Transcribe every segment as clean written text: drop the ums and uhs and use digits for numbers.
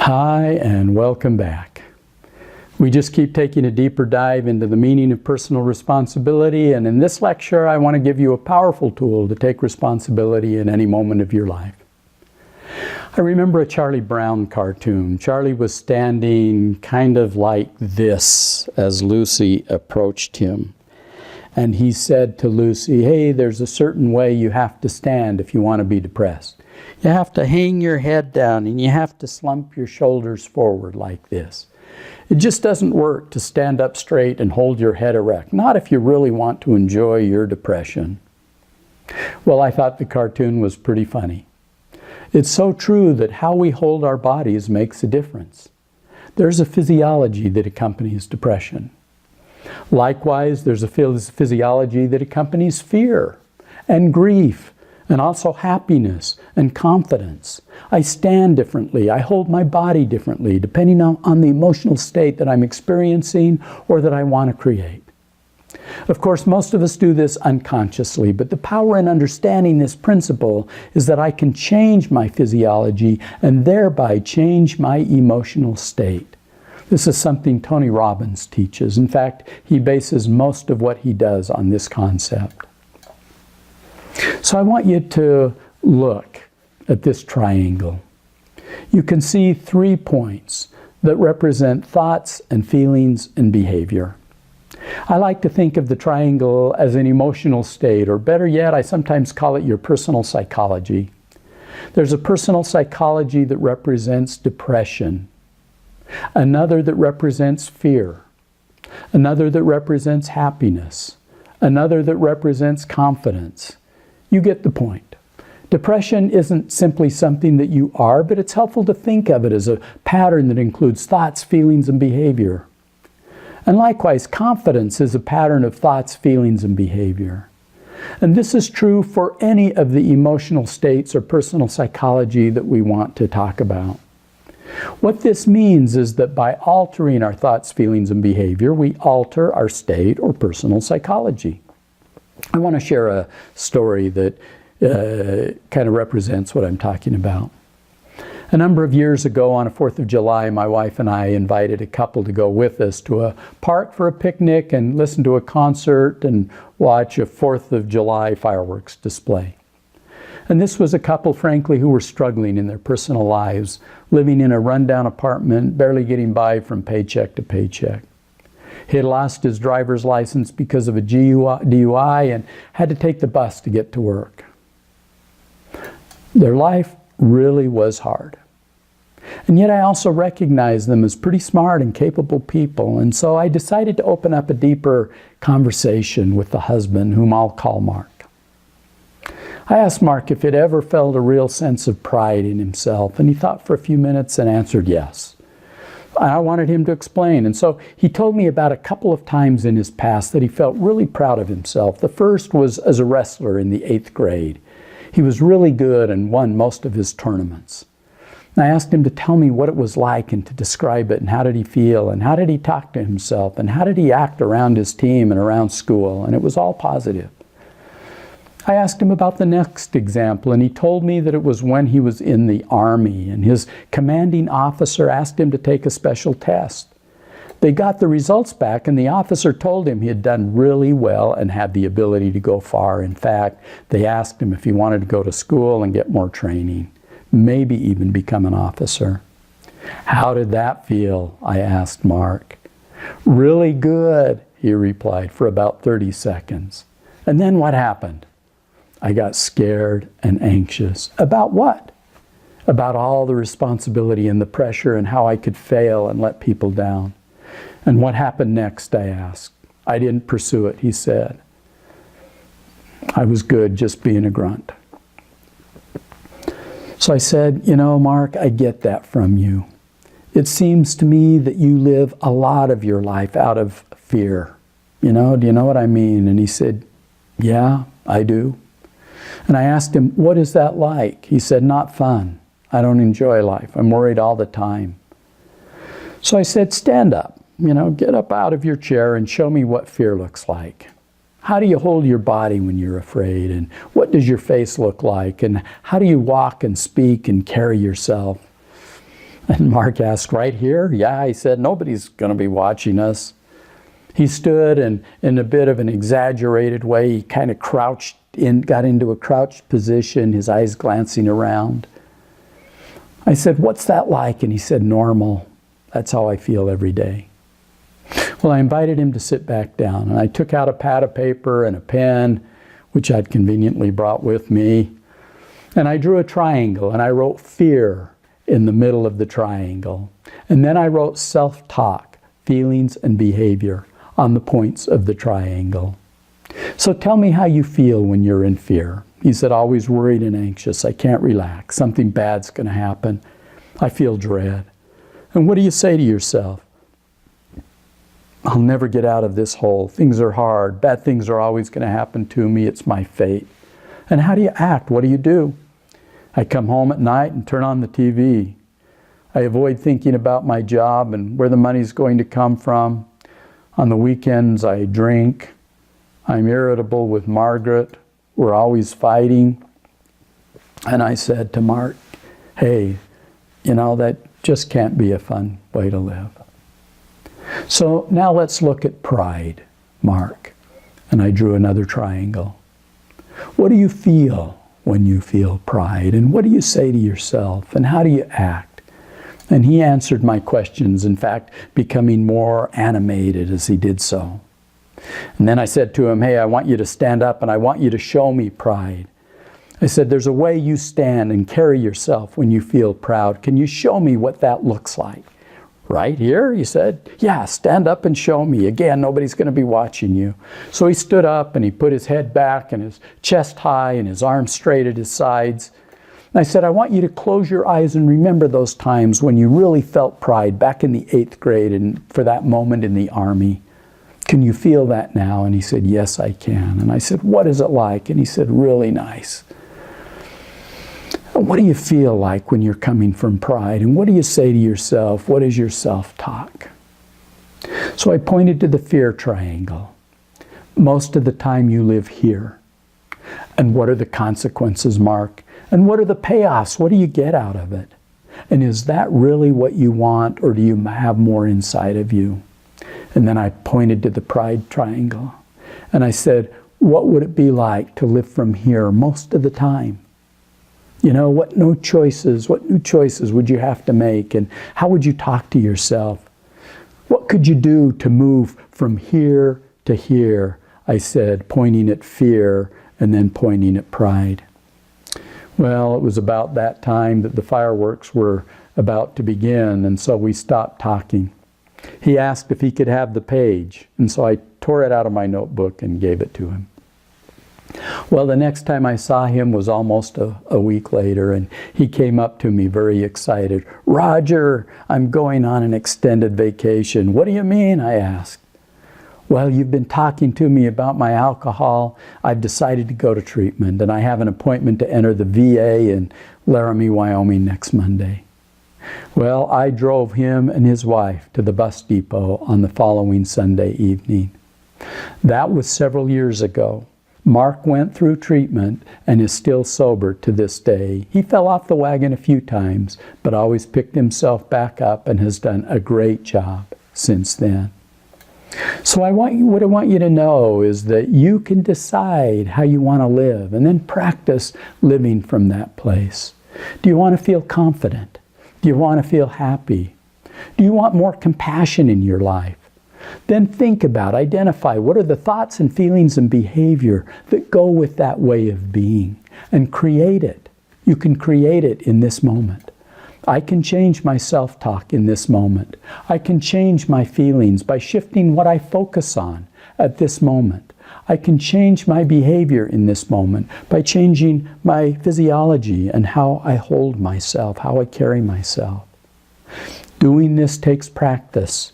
Hi, and welcome back. We just keep taking a deeper dive into the meaning of personal responsibility, and in this lecture I want to give you a powerful tool to take responsibility in any moment of your life. I remember a Charlie Brown cartoon. Charlie was standing kind of like this as Lucy approached him. And he said to Lucy, "Hey, there's a certain way you have to stand if you want to be depressed. You have to hang your head down and you have to slump your shoulders forward like this. It just doesn't work to stand up straight and hold your head erect, not if you really want to enjoy your depression." Well, I thought the cartoon was pretty funny. It's so true that how we hold our bodies makes a difference. There's a physiology that accompanies depression. Likewise, there's a physiology that accompanies fear and grief and also happiness and confidence. I stand differently. I hold my body differently depending on the emotional state that I'm experiencing or that I want to create. Of course, most of us do this unconsciously, but the power in understanding this principle is that I can change my physiology and thereby change my emotional state. This is something Tony Robbins teaches. In fact, he bases most of what he does on this concept. So I want you to look at this triangle. You can see 3 points that represent thoughts and feelings and behavior. I like to think of the triangle as an emotional state, or better yet, I sometimes call it your personal psychology. There's a personal psychology that represents depression, another that represents fear, another that represents happiness, another that represents confidence. You get the point. Depression isn't simply something that you are, but it's helpful to think of it as a pattern that includes thoughts, feelings, and behavior. And likewise, confidence is a pattern of thoughts, feelings, and behavior. And this is true for any of the emotional states or personal psychology that we want to talk about. What this means is that by altering our thoughts, feelings, and behavior, we alter our state or personal psychology. I want to share a story that kind of represents what I'm talking about. A number of years ago on a 4th of July, my wife and I invited a couple to go with us to a park for a picnic and listen to a concert and watch a 4th of July fireworks display. And this was a couple, frankly, who were struggling in their personal lives, living in a rundown apartment, barely getting by from paycheck to paycheck. He had lost his driver's license because of a DUI and had to take the bus to get to work. Their life really was hard. And yet I also recognized them as pretty smart and capable people, and so I decided to open up a deeper conversation with the husband, whom I'll call Mark. I asked Mark if he'd ever felt a real sense of pride in himself, and he thought for a few minutes and answered yes. I wanted him to explain, and so he told me about a couple of times in his past that he felt really proud of himself. The first was as a wrestler in the 8th grade. He was really good and won most of his tournaments. I asked him to tell me what it was like and to describe it, and how did he feel, and how did he talk to himself, and how did he act around his team and around school, and it was all positive. I asked him about the next example, and he told me that it was when he was in the Army, and his commanding officer asked him to take a special test. They got the results back, and the officer told him he had done really well and had the ability to go far. In fact, they asked him if he wanted to go to school and get more training, maybe even become an officer. "How did that feel?" I asked Mark. "Really good," he replied for about 30 seconds. "And then what happened?" I got scared and anxious. About what? About all the responsibility and the pressure and how I could fail and let people down. "And what happened next?" I asked. "I didn't pursue it," he said. "I was good just being a grunt." So I said, "You know, Mark, I get that from you. It seems to me that you live a lot of your life out of fear. Do you know what I mean?" And he said, "Yeah, I do." And I asked him, "What is that like?" He said, "Not fun. I don't enjoy life. I'm worried all the time." So I said, "Stand up, get up out of your chair and show me what fear looks like. How do you hold your body when you're afraid? And what does your face look like? And how do you walk and speak and carry yourself?" And Mark asked, right here? Yeah, he said, nobody's going to be watching us. He stood and in a bit of an exaggerated way, he kind of crouched in, got into a crouched position, his eyes glancing around. I said, what's that like? And he said, normal. That's how I feel every day. Well, I invited him to sit back down, and I took out a pad of paper and a pen, which I'd conveniently brought with me, and I drew a triangle, and I wrote fear in the middle of the triangle. And then I wrote self-talk, feelings and behavior on the points of the triangle. So tell me how you feel when you're in fear. He said, always worried and anxious. I can't relax. Something bad's going to happen. I feel dread. And what do you say to yourself? I'll never get out of this hole. Things are hard. Bad things are always going to happen to me. It's my fate. And how do you act? What do you do? I come home at night and turn on the TV. I avoid thinking about my job and where the money's going to come from. On the weekends, I drink. I'm irritable with Margaret. We're always fighting. And I said to Mark, hey, you know, that just can't be a fun way to live. So now let's look at pride, Mark. And I drew another triangle. What do you feel when you feel pride? And what do you say to yourself? And how do you act? And he answered my questions, in fact, becoming more animated as he did so. And then I said to him, hey, I want you to stand up and I want you to show me pride. I said, there's a way you stand and carry yourself when you feel proud. Can you show me what that looks like? Right here, he said. Yeah, stand up and show me. Again, nobody's going to be watching you. So he stood up and he put his head back and his chest high and his arms straight at his sides. And I said, I want you to close your eyes and remember those times when you really felt pride back in the 8th grade and for that moment in the Army. Can you feel that now? And he said, yes, I can. And I said, what is it like? And he said, really nice. What do you feel like when you're coming from pride? And what do you say to yourself? What is your self-talk? So I pointed to the fear triangle. Most of the time you live here. And what are the consequences, Mark? And what are the payoffs? What do you get out of it? And is that really what you want, or do you have more inside of you? And then I pointed to the pride triangle. And I said, what would it be like to live from here most of the time? You know, what new choices would you have to make? And how would you talk to yourself? What could you do to move from here to here? I said, pointing at fear and then pointing at pride. Well, it was about that time that the fireworks were about to begin, and so we stopped talking. He asked if he could have the page, and so I tore it out of my notebook and gave it to him. Well, the next time I saw him was almost a week later, and he came up to me very excited. Roger, I'm going on an extended vacation. What do you mean? I asked. Well, you've been talking to me about my alcohol. I've decided to go to treatment, and I have an appointment to enter the VA in Laramie, Wyoming next Monday. Well, I drove him and his wife to the bus depot on the following Sunday evening. That was several years ago. Mark went through treatment and is still sober to this day. He fell off the wagon a few times, but always picked himself back up and has done a great job since then. So what I want you to know is that you can decide how you want to live and then practice living from that place. Do you want to feel confident? Do you want to feel happy? Do you want more compassion in your life? Then think about, identify what are the thoughts and feelings and behavior that go with that way of being, and create it. You can create it in this moment. I can change my self-talk in this moment. I can change my feelings by shifting what I focus on at this moment. I can change my behavior in this moment by changing my physiology and how I hold myself, how I carry myself. Doing this takes practice.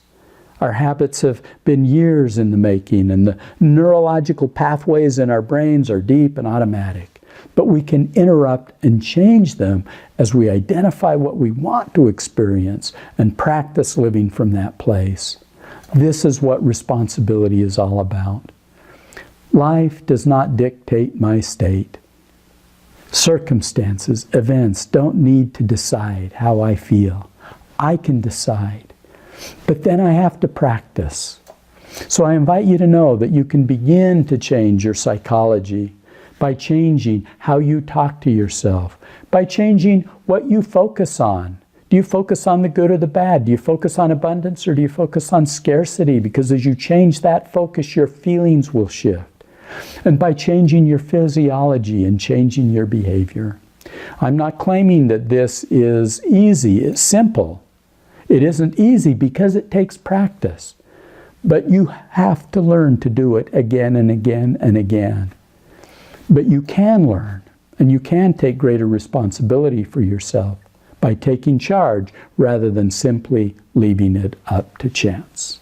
Our habits have been years in the making, and the neurological pathways in our brains are deep and automatic. But we can interrupt and change them as we identify what we want to experience and practice living from that place. This is what responsibility is all about. Life does not dictate my state. Circumstances, events don't need to decide how I feel. I can decide. But then I have to practice. So I invite you to know that you can begin to change your psychology by changing how you talk to yourself, by changing what you focus on. Do you focus on the good or the bad? Do you focus on abundance or do you focus on scarcity? Because as you change that focus, your feelings will shift. And by changing your physiology and changing your behavior. I'm not claiming that this is easy. It's simple. It isn't easy because it takes practice. But you have to learn to do it again and again and again. But you can learn, and you can take greater responsibility for yourself by taking charge rather than simply leaving it up to chance.